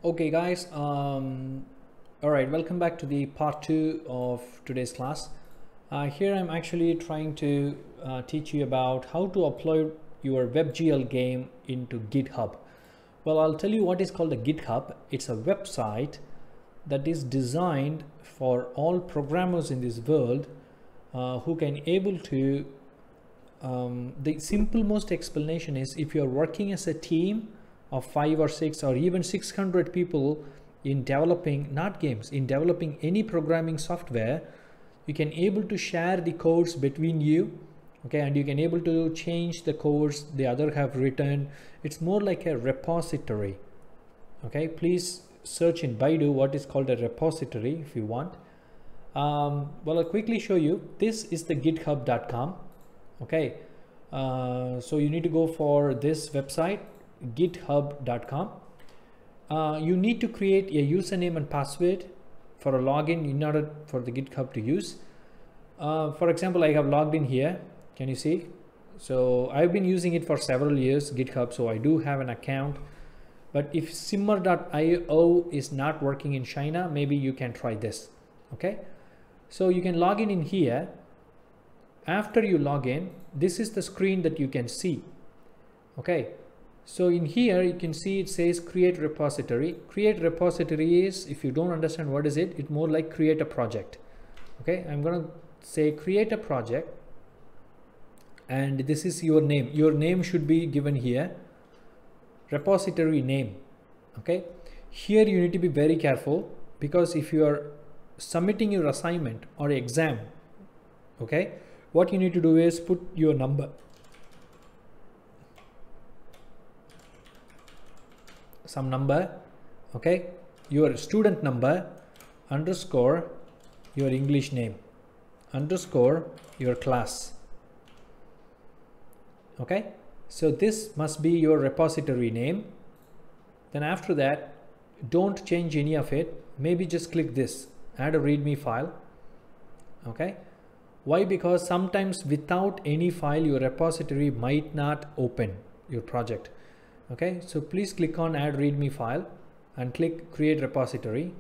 Okay guys, all right, welcome back to the part 2 of today's class. Here I'm actually trying to teach you about how to upload your WebGL game into GitHub. Well, I'll tell you what is called a GitHub. It's a website that is designed for all programmers in this world who can able to the simple most explanation is, if you're working as a team of 5 or 6 or even 600 people in developing, not games, in developing any programming software, you can able to share the codes between you, okay, and you can able to change the codes the other have written. It's more like a repository. Okay, please search in Baidu what is called a repository if you want. Well, I'll quickly show you. This is the github.com. okay, so you need to go for this website, github.com. You need to create a username and password for a login in order for the GitHub to use. For example, I have logged in here. Can you see? So I've been using it for several years, GitHub, so I do have an account. But if simmer.io is not working in China, maybe you can try this. Okay, so you can log in here. After you log in, this is the screen that you can see. Okay, so in here you can see it says create repository. Create repository is, if you don't understand what is it, it's more like create a project. Okay, I'm gonna say create a project, and this is your name. Your name should be given here, repository name. Okay, here you need to be very careful, because if you are submitting your assignment or exam, okay, what you need to do is put your number, some number, okay, your student number, underscore your English name, underscore your class. Okay, so this must be your repository name. Then after that, don't change any of it. Maybe just click this, add a readme file. Okay, why? Because sometimes without any file, your repository might not open your project. Okay, so please click on add readme file and click create repository.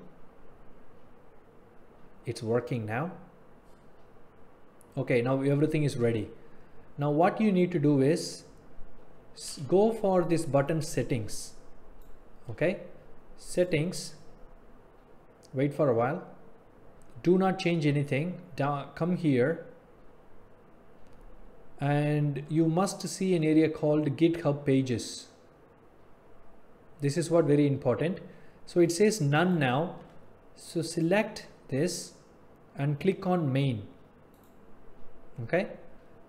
It's working now. Okay, now everything is ready. Now what you need to do is go for this button settings. Okay, settings, wait for a while. Do not change anything. Come here, and you must see an area called GitHub pages. This is what very important. So it says none now. So select this and click on main. Okay.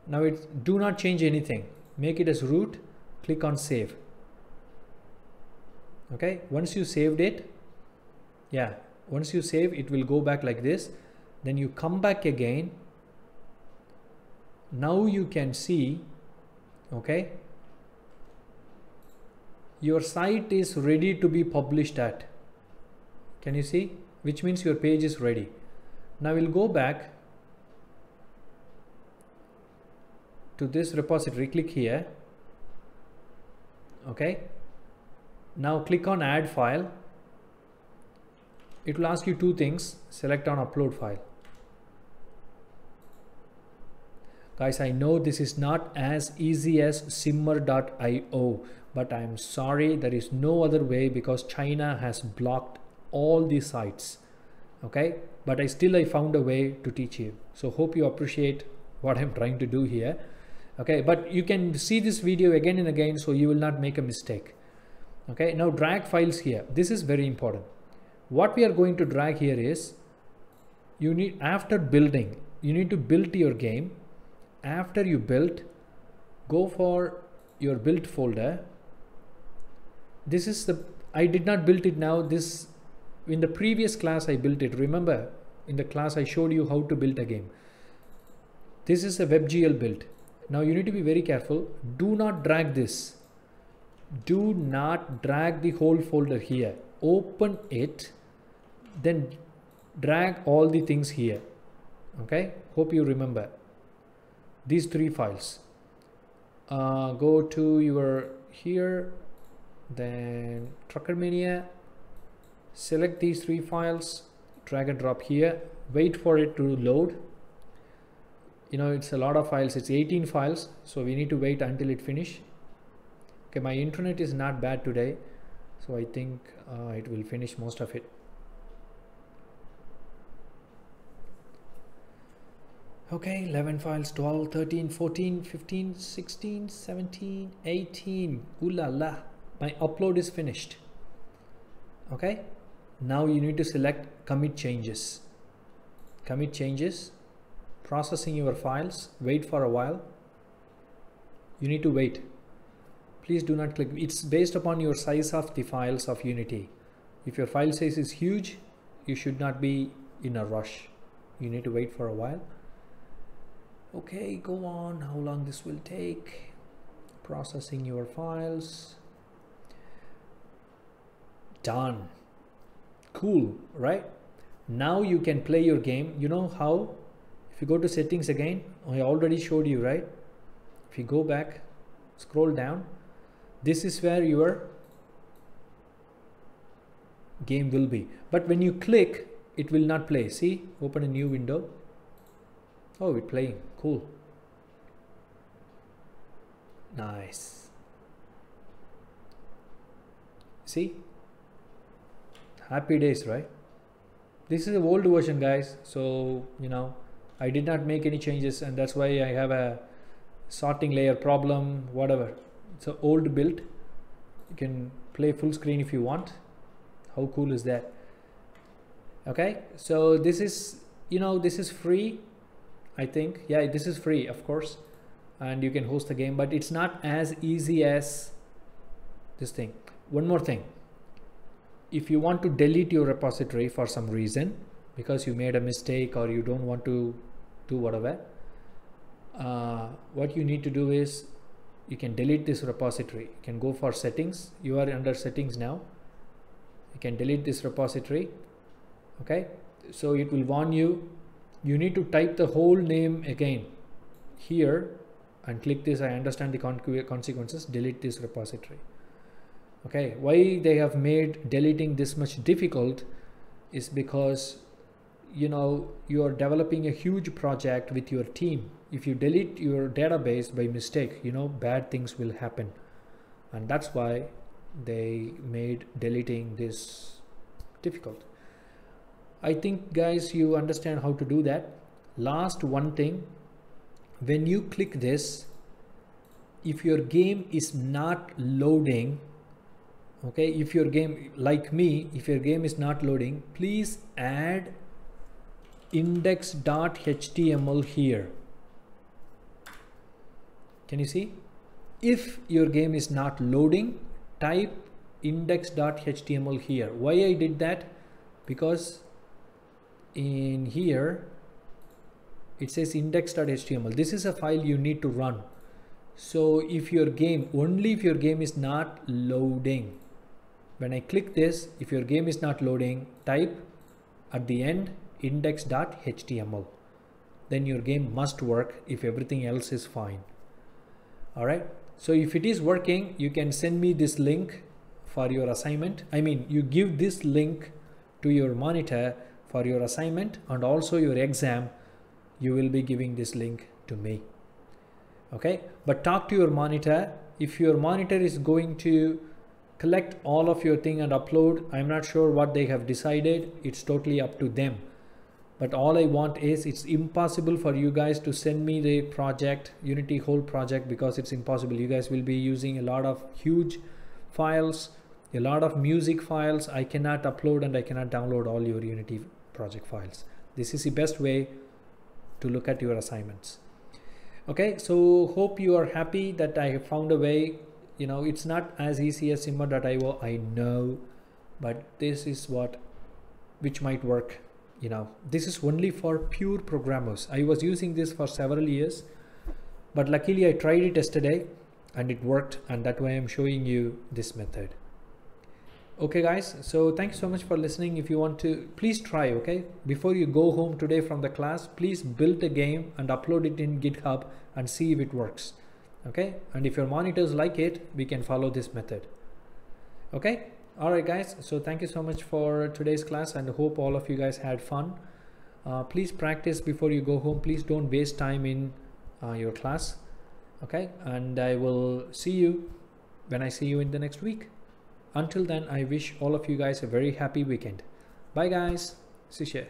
Now do not change anything. Make it as root. Click on save. Okay. Once you saved it, yeah. Once you save, it will go back like this. Then you come back again. Now you can see, okay, your site is ready to be published at. Can you see? Which means your page is ready. Now we'll go back to this repository. Click here. Okay. Now click on add file. It will ask you two things. Select on upload file. Guys, I know this is not as easy as simmer.io, but I'm sorry, there is no other way, because China has blocked all these sites. Okay, but I found a way to teach you. So hope you appreciate what I'm trying to do here. Okay, but you can see this video again and again, so you will not make a mistake. Okay, now drag files here. This is very important. What we are going to drag here is, you need, after building, you need to build your game. After you build, go for your build folder. This is the, I did not build it now. This, in the previous class I built it. Remember, in the class I showed you how to build a game. This is a WebGL build. Now you need to be very careful. Do not drag this. Do not drag the whole folder here. Open it, then drag all the things here. Okay, hope you remember these three files. Go to your here, then Trucker Mania, Select these 3 files, drag and drop here, wait for it to load. You know, it's a lot of files, it's 18 files, so we need to wait until it finish. Okay, my internet is not bad today, so I think it will finish most of it. Okay, 11 files, 12, 13, 14, 15, 16, 17, 18. Ooh la la, my upload is finished. Okay, now you need to select commit changes. Commit changes, processing your files, wait for a while. You need to wait. Please do not click. It's based upon your size of the files of Unity. If your file size is huge, you should not be in a rush. You need to wait for a while. Okay, go on. How long this will take? Processing your files. Done. Cool, right? Now you can play your game. You know how? If you go to settings again, I already showed you, right? If you go back, scroll down, this is where your game will be. But when you click, it will not play. See, open a new window. Oh, it's playing. Cool. Nice. See? Happy days, right? This is an old version, guys. So, you know, I did not make any changes, and that's why I have a sorting layer problem, whatever. It's an old build. You can play full screen if you want. How cool is that? Okay, so this is, you know, this is free. I think, yeah, this is free, of course, and you can host the game, but it's not as easy as this thing. One more thing, if you want to delete your repository for some reason, because you made a mistake or you don't want to do whatever, what you need to do is you can delete this repository. You can go for settings. You are under settings now. You can delete this repository. Okay, so it will warn you. You need to type the whole name again here and click this. I understand the consequences. Delete this repository. Okay, why they have made deleting this much difficult is because, you know, you are developing a huge project with your team. If you delete your database by mistake, you know, bad things will happen, and that's why they made deleting this difficult. I think, guys, you understand how to do that. Last one thing, when you click this, if your game is not loading, okay, if your game, like me, if your game is not loading, please add index.html here. Can you see? If your game is not loading, type index.html here. Why I did that? Because in here it says index.html. This is a file you need to run. So if your game, only if your game is not loading, when I click this, if your game is not loading, type at the end index.html. Then your game must work if everything else is fine. All right, so if it is working, you can send me this link for your assignment. I mean, you give this link to your monitor for your assignment, and also your exam, you will be giving this link to me. Okay, but talk to your monitor. If your monitor is going to collect all of your thing and upload, I'm not sure what they have decided. It's totally up to them. But all I want is, it's impossible for you guys to send me the project, Unity whole project, because it's impossible. You guys will be using a lot of huge files, a lot of music files. I cannot upload and I cannot download all your Unity project files. This is the best way to look at your assignments. Okay, so hope you are happy that I have found a way. You know, it's not as easy as simmer.io, I know, but this is which might work. You know, this is only for pure programmers. I was using this for several years, but luckily I tried it yesterday and it worked, and that way I'm showing you this method. Okay guys, so thank you so much for listening. If you want to, please try, okay? Before you go home today from the class, please build a game and upload it in GitHub and see if it works. Okay, and if your monitors like it, we can follow this method. Okay, All right, guys. So thank you so much for today's class, and hope all of you guys had fun. Please practice before you go home. Please don't waste time in your class. Okay, and I will see you when I see you in the next week. Until then, I wish all of you guys a very happy weekend. Bye guys. See you.